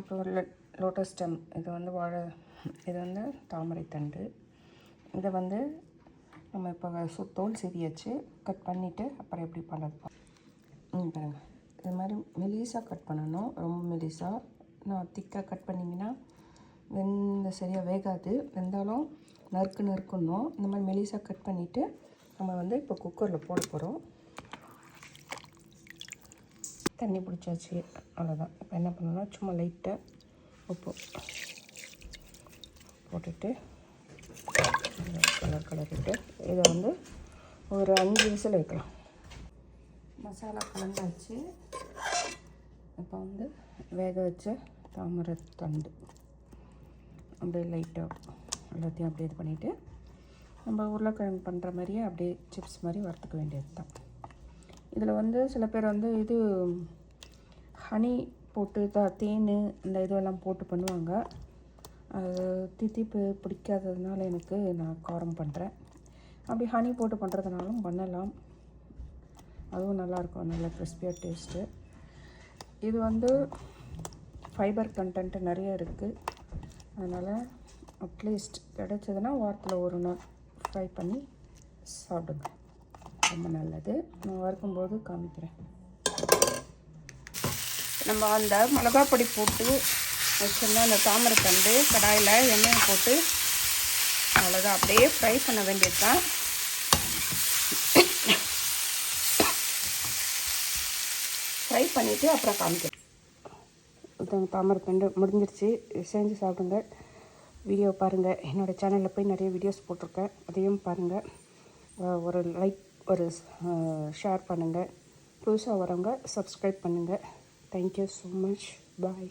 இப்போ lotus stem இது வந்து இது வந்து தாமரை தண்டு. இதை வந்து நம்ம இப்போ தோல் சீவியாச்சு. கட் பண்ணிவிட்டு அப்புறம் எப்படி பண்ணுறது பாருங்கள். இது மாதிரி மெலிசாக கட் பண்ணணும், ரொம்ப மெலிசாக. நான் திக்காக கட் பண்ணிங்கன்னா சரியாக வேகாது. வெந்தாலும் நறுக்கணும். இந்த மாதிரி மெலிசாக கட் பண்ணிவிட்டு நம்ம வந்து இப்போ குக்கரில் போட போகிறோம். தண்ணி பிடிச்சாச்சு, அவ்வளோதான். இப்போ என்ன பண்ணணும்னா சும்மா லைட்டாக உப்பு போட்டுட்டு கலரிட்டு இதை வந்து ஒரு 5 விசில் வைக்கலாம். மசாலா கலந்தாச்சு. இப்போ வந்து வேக வச்ச தாமரை தண்டு அப்படியே லைட்டாக எல்லாத்தையும் அப்படியே இது பண்ணிவிட்டு நம்ம உருளைக்கிழங்கு பண்ணுற மாதிரியே அப்படியே சிப்ஸ் மாதிரி வறுத்துக்க வேண்டியது தான். இதில் வந்து சில பேர் வந்து இது ஹனி போட்டு தேன் இந்த இதெல்லாம் போட்டு பண்ணுவாங்க. அது தித்திப்பு பிடிக்காததுனால நான் காரம் பண்ணுறேன். அப்படி ஹனி போட்டு பண்ணுறதுனாலும் பண்ணலாம், அதுவும் நல்லாயிருக்கும், நல்ல கிறிஸ்பியாக டேஸ்ட்டு. இது வந்து ஃபைபர் கண்டென்ட் நிறைய இருக்குது. அதனால் அட்லீஸ்ட் கிடைச்சதுன்னா வாரத்தில் ஒரு நாள் ஃப்ரை பண்ணி சாப்பிடுங்க, ரொம்ப நல்லது. நான் வறுக்கும்போது காமிக்கிறேன். நம்ம அந்த மிளகாய் பொடி போட்டு வச்சுருந்தா அந்த தாமரை தண்டு கடாயில் எண்ணெயை போட்டு அவ்வளோதான், அப்படியே ஃப்ரை பண்ண வேண்டியது தான். ஃப்ரை பண்ணிவிட்டு அப்புறம் காமிக்கிறேன். தாமரை தண்டு முடிஞ்சிருச்சு. செஞ்சு சாப்பிடுங்க. வீடியோ பாருங்கள். என்னோடய சேனலில் போய் நிறைய வீடியோஸ் போட்டிருக்கேன், அதையும் பாருங்கள். ஒரு லைக் ஒரு ஷேர் பண்ணுங்கள். புதுசாக வரவங்க சப்ஸ்கிரைப் பண்ணுங்கள். Thank you so much. பாய்.